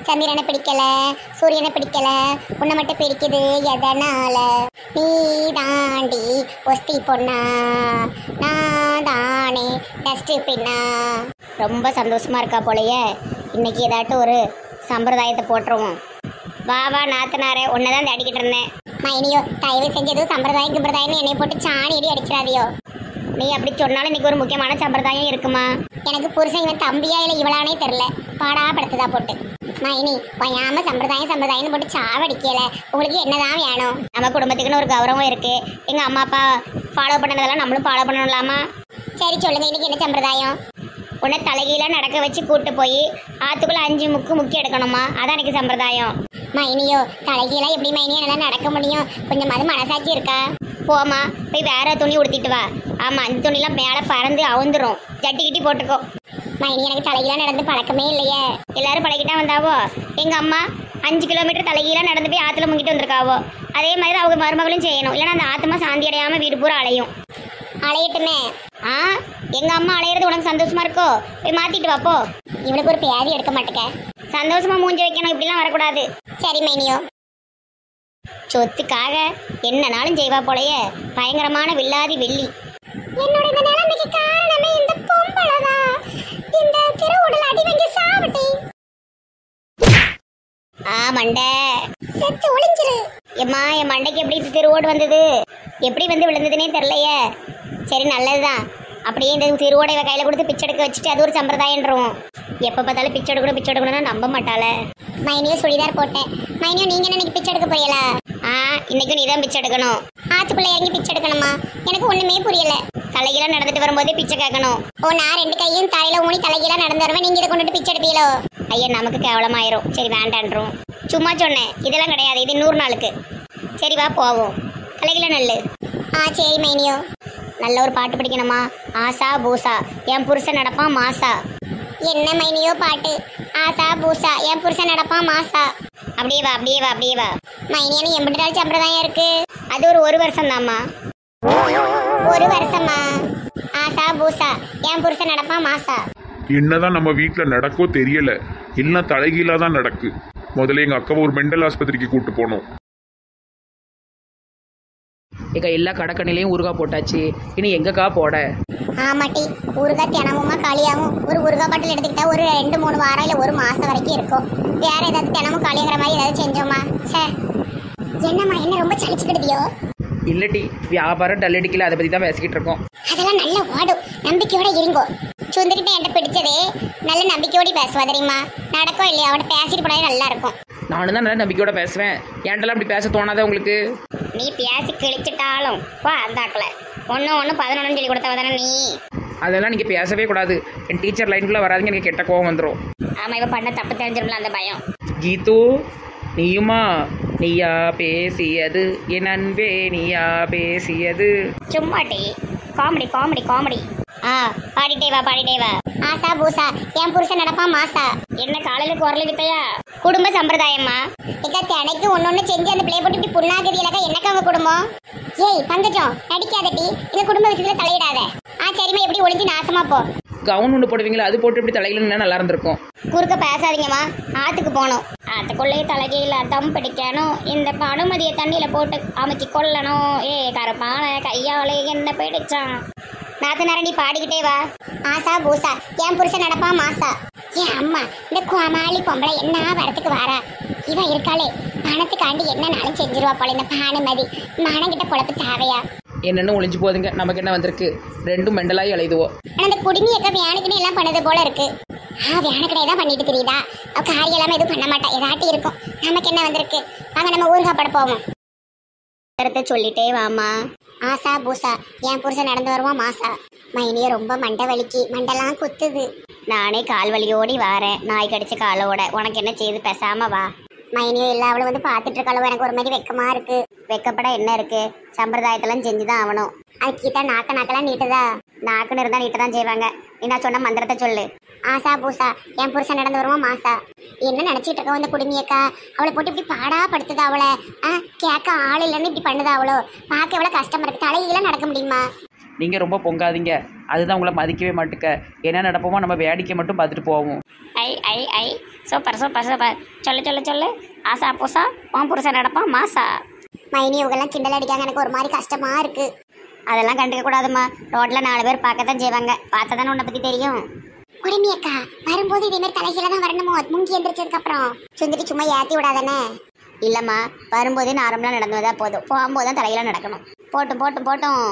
சந்திரனை பிடிக்கல, சூரியனை பிடிக்கல, உன்னை மட்டும் பிடிக்குது எதனால? நீ தாண்டி ஒஸ்தி பொண்ணா, நான் தானே டஸ்ட் பின்னா. ரொம்ப சந்தோஷமா இருக்கா போலயே. இன்னைக்கு ஏதாட்டும் ஒரு சம்பிரதாயத்தை போட்டுருவோம். வா வா நாத்தனாரே, உன்னதான் தேடிக்கிட்டு இருந்தேன். மைனியோ தயவு செஞ்சு எதுவும் சம்பிரதாயம் கிம்பிரதாயம்னு என்னை போட்டு சாணி அடி அடிச்சிடாதியோ. நீ அப்படி சொன்னாலும் இன்னைக்கு ஒரு முக்கியமான சம்பிரதாயம் இருக்குமா? எனக்கு புருஷன் இவன் தம்பியா இல்லை இவளானே தெரில, பாடா படுத்துதா போட்டு. மைனி பையாம சம்பிரதாயம் சம்பிரதாயம்னு போட்டு சாவடிக்கல. உங்களுக்கு என்னதான் வேணும்? நம்ம குடும்பத்துக்குன்னு ஒரு கௌரவம் இருக்கு. எங்க அம்மா அப்பா ஃபாலோ பண்ணதெல்லாம் நம்மளும் ஃபாலோ பண்ணலாமா? சரி சொல்லுங்க, இன்னைக்கு என்ன சம்பிரதாயம்? உன்னை தலைகீழ நடக்க வச்சு கூட்டு போய் ஆத்துக்குள்ள 5 முக்கு முக்கி எடுக்கணுமா? அதான் எனக்கு சம்பிரதாயம். மைனியோ தலைகீழ எப்படி மைனியோ நல்லா நடக்க முடியும்? கொஞ்சமாவது மனசாட்சி இருக்கா? போமா போய் வேற துணி உடுத்திட்டு வா. ஆமா, இந்த துணிலாம் மேலே பறந்து அவுந்துரும். ஜட்டி கிட்டி போட்டுக்கோ. மைனி எனக்கு தலைகீழ நடந்து பழக்கமே இல்லையே. எல்லாரும் பழகிட்டா வந்தாவோ. எங்க அம்மா 5 கிலோமீட்டர் தலைகீழ நடந்து போய் ஆத்துல முங்கிட்டு வந்திருக்காவோ. அதே மாதிரி அவங்க மருமகளும் செய்யணும். இல்லைன்னா அந்த ஆத்மா சாந்தி அடையாம வீடு பூரா அலையும். அலையட்டுமே. எங்க அம்மா அலையிறது உனக்கு சந்தோஷமா இருக்கோ? போய் மாத்திட்டு வாப்போ. இவனுக்கு ஒரு பேதி எடுக்க மாட்டேக்க. சந்தோஷமா மூஞ்சி வைக்கணும், இப்படிலாம் வரக்கூடாது. சரி மைனியோ. சொத்துக்காக என்னனாலும் செய்வா போலயே. பயங்கரமான வில்லாதி வெள்ளி. என்னோட இந்த நிலைமைக்கு காரணமே இந்த பொம்பளதான். இந்த திருவுடல் அடி வாங்கி சாவட்டி. மண்டை செத்து ஒளிஞ்சிரு. எம்மா, என் மண்டைக்கு எப்படி திருவோடு வந்தது? எப்படி வந்து விழுந்ததுன்னே தெரியலையே. சரி நல்லதுதான். அப்படியே இந்த திருவோடை கையில் கொடுத்து பிச்சை எடுக்க வச்சுட்டு அது ஒரு சம்பிரதாயன்றோம். எப்போ பார்த்தாலும் பிச்சை எடுக்கணும்னா நம்ப மாட்டாளே. மைனியோ சுடிதார் போட்டேன். மைனியோ நீங்க என்ன இன்னைக்கு பிச்சை எடுக்க போறீங்களா? இன்னைக்கு நீ தான் பிச்சை எடுக்கணும். ஆத்துக்குள்ள இறங்கி பிச்சை எடுக்கணுமா? எனக்கு ஒண்ணுமே புரியல. தலைகீழ நடந்துட்டு வரும்போதே பிச்சை கேட்கணும். நான் 2 கையும் தலையில ஊனி தலைகீழ நடந்து வருவேன். நீங்க இதை கொண்டுட்டு பிச்சை எடுப்பீங்களோ? ஐயா நமக்கு கேவலமாயிரும். சரி வேண்டான்றோம். சும்மா சொன்னேன், இதெல்லாம் கிடையாது. இது 100 நாளுக்கு. சரி வா போவோம். தலைகீழ நல்லு. சரி மைனியோ. நல்ல ஒரு பாட்டு படிக்கணுமா? ஆசா பூசா என் புருஷன் நடப்பான் மாசா. என்ன மைனியோ பாட்டு? ஆசா பூசா என் புருஷன் நடப்பான் மாசா. அப்படியே வா அப்படியே வா அப்படியே வா. மைனியான 80 நாள் சம்பிரதாயம் இருக்கு. அது ஒரு வருஷம் தாம்மா. 1 வருஷமா? ஆசா பூசா என் புருஷன் நடப்பான் மாசா. என்னதான் நம்ம வீட்டில் நடக்கோ தெரியல. எல்லாம் தலைகீழா தான் நடக்கு. முதல்ல எங்க அக்காவை ஒரு மெண்டல் ஆஸ்பத்திரிக்கு கூட்டு போனோம். எங்கள் எல்லா கடற்கண்ணிலையும் ஊறுகாய் போட்டாச்சு. இனி எங்கக்கா போட? ஆமாட்டி, ஊறுகாய் தினமுமா காலியாகும். ஒரு ஊறுகாய் பாட்டில் எடுத்துக்கிட்டா ஒரு 2-3 வாரம் இல்லை 1 மாதம் வரைக்கும் இருக்கும். வேற ஏதாவது தினமும் காலியாகிற மாதிரி ஏதாவது செஞ்சோமா? சே என்னம்மா, என்ன ரொம்ப சளிச்சுக்கிடுதியோ? இல்லட்டி வியாபாரம் டல்லடிக்கல, அதை பற்றி தான் பேசிக்கிட்டு இருக்கோம். அதெல்லாம் நல்ல ஓடும். நம்பிக்கையோட இருங்கோ. சுந்தரிட்ட என்கிட்ட பிடிச்சது நல்ல நம்பிக்கையோடு பேசுவா தெரியுமா? நடக்கும் இல்லையா? அவட பேசிட்டு போனாலே நல்லா இருக்கும். நானும் தான் நல்ல நம்பிக்கையோட பேசுவேன். ஏன்டெல்லாம் அப்படி பேச தோணாத உங்களுக்கு? நீ பேசி கிழிச்சிட்டாலும் பா அந்தாக்கல 1 11 சொல்லி கொடுத்தவ தானே நீ. அதெல்லாம் நீங்கள் பேசவே கூடாது. என் டீச்சர் லைனுக்குள்ளே வராதுங்க, எனக்கு கெட்ட கோவம் வந்துடும். ஆமாம், இப்போ பண்ண தப்பு தெரிஞ்சிரும்ல அந்த பயம். கீது நீயுமா? நீயா பேசியது என் அன்பே, நீயா பேசியது. சும்மாட்டி காமெடி காமெடி காமெடி. பாடிட்டே வா பாடிட்டே வா. ஆசா பூசா என் புருஷன் நடப்பான் மாசா. என்ன காலையில குரல் எடுத்தையா? குடும்ப சம்பிரதாயமா? இக்கா தினைக்கு ஒன்னொன்னு செஞ்சு அந்த பிள்ளைய போட்டு இப்படி புண்ணாக்குறீங்களா? என்னக்கா உங்க குடும்பம்? ஏய் பங்கஜம், நடிக்காதட்டி. எங்க குடும்ப விஷயத்துல தலையிடாத. சரிம்மா, எப்படி ஒளிஞ்சு நாசமா போ. கவுன் ஒன்று போடுவீங்களா? அது போட்டு இப்படி தலையில நல்லா இருந்திருக்கும். குறுக்க பேசாதீங்கம்மா. ஆத்துக்கு போகணும். ஆத்துக்குள்ளே தலைகையில் தம் பிடிக்கணும். இந்த அனுமதியை தண்ணியில போட்டு அமைச்சு கொள்ளணும். கருப்பான கையாலே என்ன பிடிச்சான். நாத்தனார நீ பாடிக்கிட்டே வா. ஆசா பூசா என் புருஷன் நடப்பா மாசா. ஏன் அம்மா, இந்த கோமாளி பொம்பளை என்ன வரத்துக்கு வாரா? இவன் இருக்காளே, பணத்துக்காண்டி என்னன்னாலும் செஞ்சிருவா போல. இந்த பானுமதி மனங்கிட்ட பொழப்பு தேவையா? என்னென்னு ஒளிஞ்சு போதுங்க, நமக்கு என்ன வந்திருக்கு? 2 மெண்டலாகி அழைதுவோம். ஆனால் அந்த குடிமி எக்க வேணுக்குன்னு எல்லாம் பண்ணது போல இருக்கு. வேணுக்கடை தான் பண்ணிட்டு தெரியுதா? அவ காரியம் எல்லாமே எதுவும் பண்ண மாட்டா. ஏதாட்டி இருக்கும். நமக்கு என்ன வந்திருக்கு? வாங்க நம்ம ஊறுகாய் பட போவோம். சொல்லிட்டே வாமா. ஆசா பூசா என் புருஷன் நடந்து வருவான் மாசா. மைனிய ரொம்ப மண்டை வலிக்கு, மண்டெல்லாம் குத்துது. நானே கால் வலியோடி வாரேன், நாய் கடிச்ச காலோட. உனக்கு என்ன செய்து பேசாம வா. மைனியோ இல்லை அவளை வந்து பார்த்துட்டு இருக்காளோ. எனக்கு ஒரு மாதிரி வெக்கமா இருக்கு. வெக்கப்பட என்ன இருக்கு? சம்பிரதாயத்தெல்லாம் செஞ்சுதான் ஆகணும். அதுக்கீட்டா நாக்கெல்லாம் நீட்டுதா? நாக்குன்னு இருந்தா நீட்ட தான் செய்வாங்க. நீ நான் சொன்ன மந்திரத்தை சொல்லு. ஆசா பூசா என் புருஷன் நடந்து வருவான் மாசா. என்ன நினைச்சிட்டு இருக்கோம் இந்த குடுமியக்கா? அவளை போட்டு இப்படி பாடா படுத்துதா அவளை. கேட்க ஆள் இல்லைன்னு இப்படி பண்ணுதா அவளோ? பார்க்க எவ்வளோ கஷ்டமா இருக்கு. தலையில நடக்க முடியுமா? நீங்கள் ரொம்ப பொங்காதீங்க. அதுதான் உங்களை மதிக்கவே மாட்டுக்க. என்ன நடப்போமோ நம்ம வேடிக்கை மட்டும் பார்த்துட்டு போவோம். ஐ ஐ ஐ சூப்பர் சூப்பர் சூப்பர். சொல்லு சொல்லு சொல்லு. ஆசா பூசா உன் புருஷன் நடப்பான் மாசா. மைனி இவங்கெல்லாம் கிண்டல் அடிக்காங்க, எனக்கு ஒரு மாதிரி கஷ்டமா இருக்கு. அதெல்லாம் கண்டுக்க கூடாதுமா. ரோட்ல 4 பேர் பார்க்க தான் செய்வாங்க. பார்த்தா தானே உன்னை பத்தி தெரியும். உரிமையக்கா வரும்போது இதே மாதிரி தலைகீழ தான் வரணுமோ? முங்கி எந்திரிச்சதுக்கு அப்புறம் சுந்தரி சும்மா ஏத்தி விடாதானே? இல்லம்மா, வரும்போதே நார்மலா நடந்து வந்தா போதும். போகும்போது தான் தலையில நடக்கணும். போட்டும் போட்டும் போட்டும்.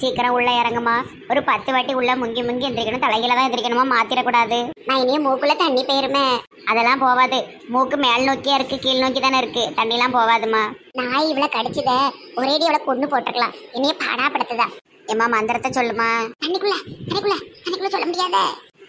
சீக்கிரம் உள்ள இறங்குமா. ஒரு 10 வாட்டி உள்ள முங்கி முங்கி எந்திரிக்கணும். தலையில தான் எந்திரிக்கணுமா, மாத்திரக்கூடாது. நான் இனியும் மூக்குள்ள தண்ணி போயிருமே. அதெல்லாம் போவாது. மூக்கு மேல் நோக்கியா இருக்கு, கீழ் நோக்கி தானே இருக்கு. தண்ணிலாம் போவாதுமா. நாய் இவ்வளவு கடிச்சுத ஒரேடி இவ்வளவு கொண்டு போட்டுருக்கலாம். இனிய பாடாப்படுத்துதா. ஏம்மா மந்திரத்தை சொல்லுமா. தண்ணிக்குள்ள தண்ணிக்குள்ள தண்ணிக்குள்ள சொல்ல முடியாத.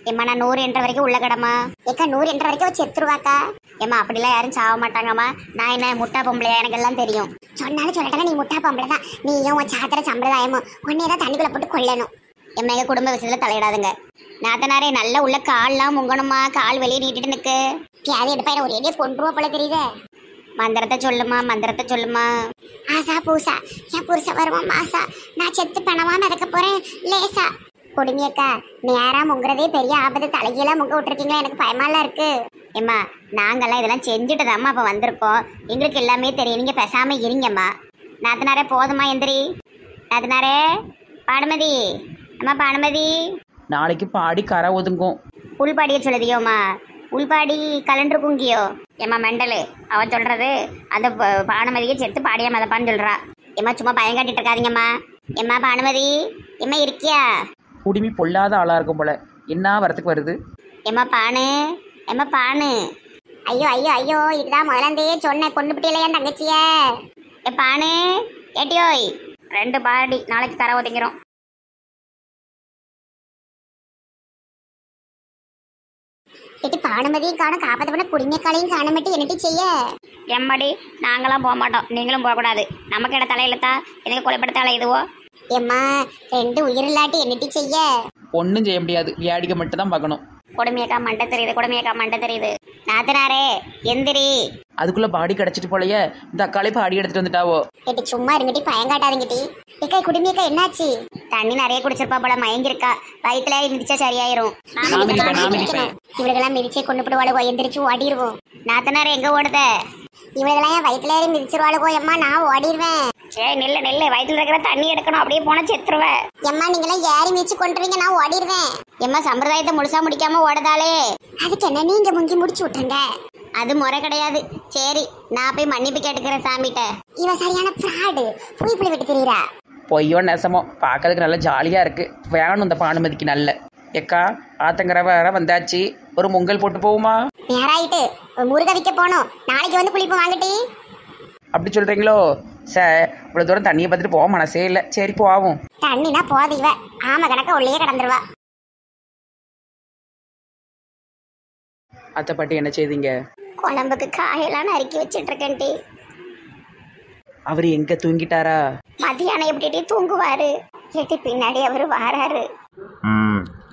ஏம்மா நான் 100 என்ற வரைக்கும் உள்ள கடமா. ஏக்கா 100 என்ற வரைக்கும் செத்துருவாக்கா. ஏம்மா அப்படிலாம் யாரும் சாவ மாட்டாங்கம்மா. நான் என்ன முட்டா பொம்பளையா? எனக்கு எல்லாம் தெரியும். சொன்னாலும் சொல்லட்டாங்க நீ முட்டா பொம்பளை தான். நீயும் உன் சாத்திர சம்பிரதாயமும் உன்னையதான் தண்ணிக்குள்ள போட்டு கொள்ளணும். எம்மா எங்க குடும்ப விஷயத்துல தலையிடாதுங்க. நாத்தனாரே நல்ல உள்ள கால்லாம் முங்கணுமா. கால் வெளியே நீட்டிட்டு நிற்கு. பியாதி எடுப்பா ஒரு ஏடியா கொண்டுருவா போல தெரியுதே. மந்திரத்தை சொல்லுமா, மந்திரத்தை சொல்லுமா. ஆசா பூசா என் புருஷன் வருவான் மாசா. நான் செத்து பணமா மிதக்க போறேன் லேசா. கொடுமையக்கா நேரா முங்குறதே பெரிய ஆபத்து. தலைகீழா முங்க விட்டுருக்கீங்களா? எனக்கு பயமாலாம் இருக்கு. ஏம்மா நாங்கெல்லாம் இதெல்லாம் செஞ்சுட்டு தாம்மா அப்போ வந்திருக்கோம். எங்களுக்கு எல்லாமே தெரியும். நீங்க பேசாம இருங்கம்மா. நாத்தனாரே போதுமா எந்திரி. நாத்தனாரே பானுமதி. அம்மா பானுமதி. நாளைக்கு பாடி கரை ஒதுங்கும். உள்பாடிய சொல்லுதியோம்மா. உள்பாடி கலண்டர் குங்கியோ. ஏம்மா மெண்டலு அவன் சொல்றது அந்த பானுமதியை செத்து பாடியா மதப்பான்னு சொல்றா. ஏம்மா சும்மா பயம் காட்டிட்டு இருக்காதீங்கம்மா. ஏம்மா பானுமதி எம்மா இருக்கியா? குடிமி பொல்லாத ஆளாக இருக்கும் போல. என்ன வரத்துக்கு வருது? எம்மா பானு. எம்மா பானு. ஐயோ ஐயோ ஐயோ இதுதான் முதலாந்தே சொன்னேன். கொண்டு பிட்டியில என் தங்கச்சிய. ஏ பானு ஏட்டியோய் 2 பாடி நாளைக்கு கரை ஒதுங்கிறோம். எட்டி பானுமதியும் காணும், காப்பாற்ற பண்ண குடிமைக்காலையும் காண மட்டும் என்னட்டி செய்ய. எம்மாடி நாங்களாம் போக மாட்டோம். நீங்களும் போகக்கூடாது. நமக்கு இட தலையிலத்தா எனக்கு கொலைப்படுத்தால இதுவோ. எம்மா 2 உயிர் இல்லாட்டி என்னட்டி செய்ய. ஒன்றும் செய்ய முடியாது. வேடிக்கை மட்டும் தான் பார்க்கணும். கொடுமையக்கா மண்டை தெரியுது, கொடுமையக்கா மண்டை தெரியுது. நாத்தனாரே எந்திரி. அதுக்குள்ளே பாடி கிடச்சிட்டு போலையே. இந்த அக்காலே பாடி எடுத்துட்டு வந்துட்டாவோ. ஏட்டி சும்மா இருங்கட்டி பயங்காட்டாதீங்கட்டி. ஏக்கா குடுமையக்கா என்னாச்சு? தண்ணி நிறைய குடிச்சிருப்பா போல, மயங்கிருக்கா. வயிற்றுல மிதிச்சா சரியாயிரும். இவளுக்கெல்லாம் மிதிச்சே கொண்டு போடுவாளுகோ. எந்திரிச்சு ஓடிடுவோம். நாத்தனாரே எங்க ஓடுத? இவளுக்கெல்லாம் என் வயிற்றுல ஏறி மிதிச்சிருவாளுகோ. எம்மா நான் ஓடிடுவேன். சரி நெல்லு நெல்லு. வயிற்றுல இருக்கிற தண்ணி எடுக்கணும். அப்படியே போனா செத்துருவேன். எம்மா நீங்களாம் ஏறி மிதிச்சு கொண்டுருவீங்க, நான் ஓடிடுவேன். எம்மா சம்பிரதாயத்தை முழுசா முடிக்காம ஓடதாலே. அதுக்கு என்ன நீங்க முங்கி முடிச்சு விட்டுருங்க. அது முறை கிடையாது. சரி நான் போய் மன்னிப்பு கேட்டுக்கிறேன் சாமிகிட்ட. இவ சரியான ஃப்ராடு. போய் இப்படி விட்டு தெரியுறா. பொய்யோ நெசமோ பார்க்கறதுக்கு நல்லா ஜாலியாக இருக்குது. வேணும் இந்த பானுமதிக்கு நல்ல. எக்கா ஆத்தங்கரை வேற வந்தாச்சு. ஒரு பொங்கல் போட்டு போகுமா? நேராயிட்டு முருக விற்க போனோம். நாளைக்கு வந்து குளிப்பு வாங்கிட்டி. அப்படி சொல்கிறீங்களோ? சார் இவ்வளோ தூரம் தண்ணியை பார்த்துட்டு போக மனசே இல்லை. சரி போவோம். தண்ணினா போது. இவ ஆம கணக்க உள்ளே கடந்துருவா. அத்தை பாட்டி என்ன செய்தீங்க? குழம்புக்கு காயெல்லாம் நறுக்கி வச்சிட்டு இருக்கேன் டி. அவர் எங்கே தூங்கிட்டாரா? மதியானம் எப்படி தூங்குவாரு? எட்டி பின்னாடி அவரு வாராரு.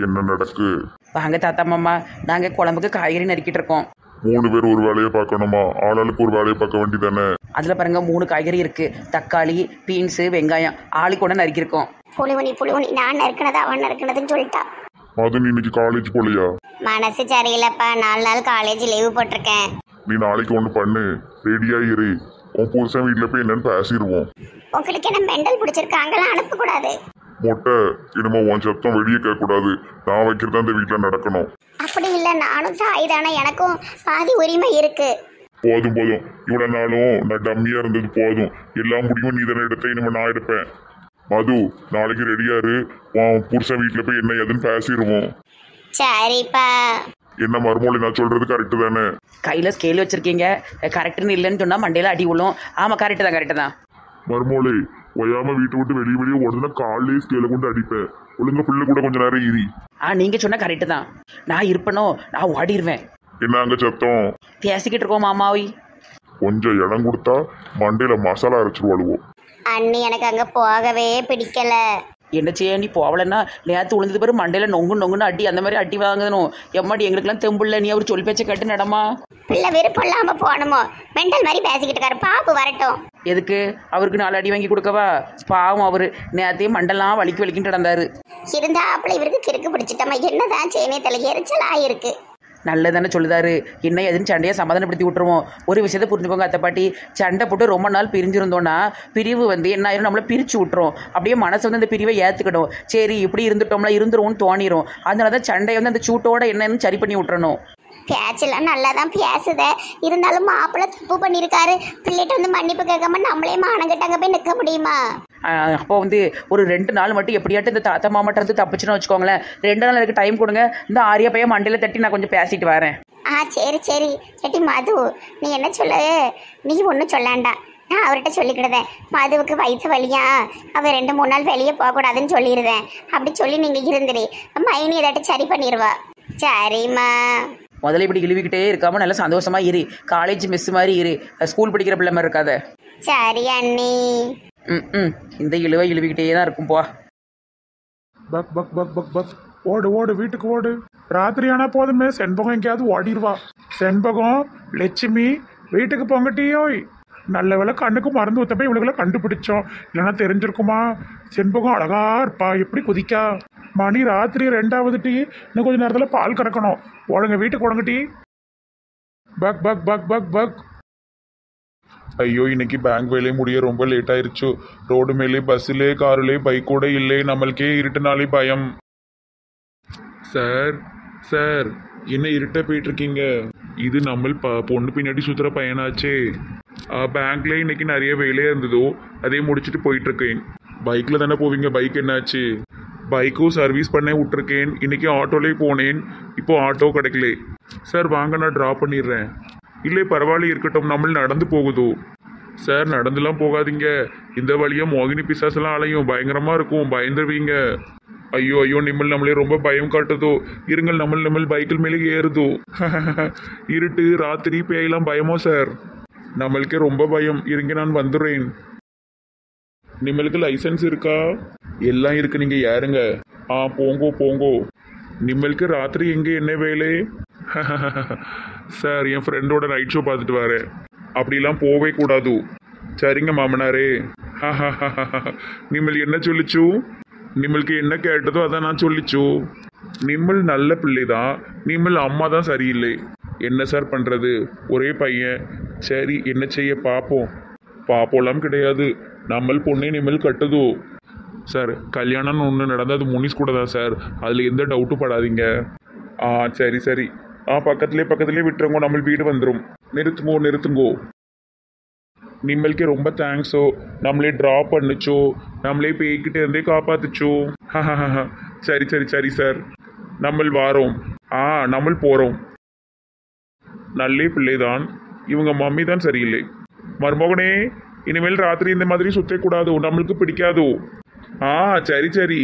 என்ன நடக்கு? வாங்க தாத்தா மாமா, நாங்கள் குழம்புக்கு காய்கறி நறுக்கிட்டு இருக்கோம். 3 பேர் ஒரு வேலையை பார்க்கணுமா? ஆளாளுக்கு ஒரு வேலையை பார்க்க வேண்டியதானே? அதில் பாருங்க 3 காய்கறி இருக்கு. தக்காளி, பீன்ஸு, வெங்காயம். ஆளுக்கு ஒன்று நறுக்கியிருக்கோம். புழுவுனி நான் நறுக்கினது அவன் நறுக்கினதுன்னு சொல்லிட்டா. மது நீ இன்னைக்கு காலேஜ் போலையா? மனசு சரியில்லைப்பா. 4 நாள் காலேஜ் லீவு போட்டிருக்கேன். நீ நாளைக்கு ஒன்று பண்ணு. ரெடியா இரு. உன் புருஷன் வீட்டில் போய் என்னன்னு பேசிடுவோம். உங்களுக்கு என்ன மெண்டல் பிடிச்சிருக்காங்களாம்? அனுப்பக்கூடாது. மொட்டை இனிமே உன் சத்தம் வெளியே கேட்கக்கூடாது. நான் வைக்கிறதா இந்த வீட்டில் நடக்கணும். அப்படி இல்லை, நானும் தாய் தானே. எனக்கும் பாதி உரிமை இருக்கு. போதும் இவ்வளோ நாளும் நான் டம்மியா இருந்தது போதும். எல்லா முடிவும் நீ தானே எடுத்த. இனிமே நான் எடுப்பேன். மது நாளைக்கு ரெடியாரு. உன் புருஷன் வீட்டில் போய் என்ன ஏதுன்னு பேசிடுவோம். சரிப்பா. என்ன மருமொழி நான் சொல்றது கரெக்டு தானே? கையில் ஸ்கேல் வச்சுருக்கீங்க. கரெக்டுன்னு இல்லைன்னு சொன்னால் மண்டையில் அடி விழும். ஆமாம் கரெக்டு தான். மருமொழி ஒய்யாம வீட்டை விட்டு வெளியே ஓடுதுன்னா காலையே ஸ்கேல கொண்டு அடிப்பேன். ஒழுங்க பிள்ளை கூட கொஞ்சம் நேரம் இரி. நீங்கள் சொன்னால் கரெக்டு தான். நான் இருப்பனோ நான் ஓடிடுவேன். என்ன அங்கே சத்தம்? பேசிக்கிட்டு இருக்கோம் மாமாவி. கொஞ்சம் இடம் கொடுத்தா மண்டையில மசாலா அரைச்சிருவாளுவோம். அண்ணி எனக்கு அங்க போகவே பிடிக்கல. என்ன செய்ய நீ போகலன்னா நேற்று விழுந்தது பேர் மண்டையில் நொங்குன்னு அடி அந்த மாதிரி அடி வாங்கணும். எம்மாடி எங்களுக்கெல்லாம் தெம்புள்ள நீ அவர் சொல் பேச்சை கேட்டு நடமா. பிள்ளை விருப்பம் இல்லாம போகணுமோ மெண்டல் மாதிரி பேசிக்கிட்டு இருக்காரு. பாப்பு வரட்டும். எதுக்கு அவருக்கு 4 அடி வாங்கி கொடுக்கவா? பாவம் அவர் நேரத்தையும் மண்டெல்லாம் வலிக்கிட்டு நடந்தாரு. இருந்தாப்புல இவருக்கு கிறுக்கு பிடிச்சிட்டோமா என்னதான் செய்யனே தெரியல. எரிச்சல் ஆயிருக்கு. நல்லதானே சொல்லுதாரு. என்ன எதுன்னு சண்டையை சமாதானப்படுத்தி விட்டுருவோம். ஒரு விஷயத்தை புரிஞ்சுக்கோங்க அத்தை பாட்டி, சண்டை போட்டு ரொம்ப நாள் பிரிஞ்சிருந்தோன்னா பிரிவு என்ன ஆயிரும், நம்மளை பிரித்து விட்டுரும். அப்படியே மனசு அந்த பிரிவை ஏற்றுக்கணும். சரி இப்படி இருந்துட்டோம்ல இருந்துருவோம்னு தோணிரும். அதனால தான் சண்டையை அந்த சூட்டோட என்னன்னு சரி பண்ணி விட்டுறணும். பேச்செல்லாம் நல்லா தான் பேசுத. இருந்தாலும் மாப்பிள்ளை தப்பு பண்ணியிருக்காரு. பிள்ளைகிட்ட மன்னிப்பு கேட்காம நம்மளே மானங்கிட்டாங்க போய் நிற்க முடியுமா? அப்போ ஒரு 2 நாள் மட்டும் எப்படியாட்டும் இந்த தாத்தா மாமாட்ட தப்பிச்சுன்னு வச்சுக்கோங்களேன். 2 நாள் எனக்கு டைம் கொடுங்க. இந்த ஆரியா பையன் மண்டையில் தட்டி நான் கொஞ்சம் பேசிட்டு வரேன். சரி சரி. செட்டி மது நீ என்ன சொல்ல? நீ ஒன்றும் சொல்லாண்டா. நான் அவர்கிட்ட சொல்லிக்கிடுதேன். மதுவுக்கு வயிற்று வலியா அவள் 2-3 நாள் வெளியே போகக்கூடாதுன்னு சொல்லிடுவேன். அப்படி சொல்லி நீங்கள் இருந்துரு. மைனி ஏதாட்டும் சரி பண்ணிடுவா. சரிம்மா. முதல்ல இப்படி இழுவிக்கிட்டே இருக்காம நல்லா சந்தோஷமா இரு. காலேஜ் மிஸ் மாதிரி இரு. ஸ்கூல் படிக்கிற பிள்ளை மாதிரி இருக்காத. சரி அண்ணி. இந்த இழுவிக்கிட்டே தான் இருக்கும் போ. Buck buck buck buck buck ஓடு ஓடு வீட்டுக்கு ஓடு. ராத்திரி ஆனா போதுமே செண்பகம் எங்கேயாவது ஓடிடுவா. செண்பகம் லட்சுமி வீட்டுக்கு பொங்கட்டியோய். நல்ல வேலை கண்ணுக்கு மருந்து ஊத்தப்ப இவளுகளை கண்டுபிடிச்சோம். இல்லைன்னா தெரிஞ்சிருக்குமா? செண்பகம் அழகா இருப்பா. எப்படி குதிக்கா? மணி ராத்திரி 2வது டீ. இன்னும் கொஞ்சம் நேரத்தில் பால் கறக்கணும். ஓடுங்க வீட்டுக்கு ஓடுங்க tea. Buck buck buck buck buck. ஐயோ இன்னைக்கு பேங்க் வேலையே முடிய ரொம்ப லேட் ஆயிருச்சு. ரோடு மேலே பஸ்ஸிலே காருலே பைக் கூட இல்லை. நம்மளுக்கே இருட்டுனாலே பயம். சார் சார் என்ன இருட்ட போயிட்டு இருக்கீங்க? இது நம்ம பொண்ணு பின்னாடி சுத்துற பையனாச்சே. பேங்க்ல இன்னைக்கு நிறைய வேலையா இருந்ததோ அதே முடிச்சுட்டு போயிட்டு இருக்கேன். பைக்ல தானே போவீங்க? பைக் என்னாச்சு? பைக்கும் சர்வீஸ் பண்ண விட்டுருக்கேன். இன்னைக்கு ஆட்டோலேயே போனேன். இப்போ ஆட்டோ கிடைக்கல. சார் வாங்க நான் ட்ராப் பண்ணிடுறேன். இல்லை பரவாயில்ல இருக்கட்டும். நம்ம நடந்து போகுதோ? சார் நடந்துலாம் போகாதீங்க. இந்த வழியாக மோகினி பிசாசெல்லாம் அலையும். பயங்கரமாக இருக்கும். பயந்துருவீங்க. ஐயோ ஐயோ நம்மளே ரொம்ப பயம் காட்டுதோ. இருங்கள் நம்ம பைக்கில் மேலே ஏறுதோ. இருட்டு ராத்திரி பேயெல்லாம் பயமோ சார்? நம்மளுக்கே ரொம்ப பயம். இருங்க நான் வந்துடுறேன். நிம்மளுக்கு லைசன்ஸ் இருக்கா? எல்லாம் இருக்கு. நீங்க யாருங்க? போங்கோ போங்கோ. நிம்மளுக்கு ராத்திரி எங்க என்ன வேலை? சார் என் ஃப்ரெண்டோட நைட் ஷோ பார்த்துட்டு வரேன். அப்படிலாம் போவே கூடாது. சரிங்க மாமனாரே. நிம்மல் என்ன சொல்லிச்சு? நிம்மளுக்கு என்ன கேட்டதோ அதான் நான் சொல்லிச்சு. நிம்மல் நல்ல பிள்ளை தான். நிம்மல் அம்மா தான் சரியில்லை. என்ன சார் பண்ணுறது? ஒரே பையன். சரி என்ன செய்ய பார்ப்போம். பாப்போலாம் கிடையாது. நம்ம பொண்ணே நிம்மல் கட்டுதோ. சார் கல்யாணம்னு ஒன்று நடந்தது முனிஸ் கூட தான் சார். அதில் எந்த டவுட்டும் படாதீங்க. சரி சரி. பக்கத்துலேயே விட்டுருங்கோ. நம்ம வீடு வந்துடும். நிறுத்துங்கோ. நிம்மளுக்கே ரொம்ப தேங்க்ஸோ. நம்மளே ட்ராப் பண்ணிச்சோ. நம்மளே பேய்கிட்டே இருந்தே காப்பாத்துச்சோ. சரி சார். நம்ம வாரோம். நம்ம போகிறோம். நல்லே பிள்ளைதான். இவங்க மம்மி தான் சரியில்லை. மருமகனே இனிமேல் ராத்திரி இந்த மாதிரி சுற்றக்கூடாதோ. நம்மளுக்கு பிடிக்காதோ. சரி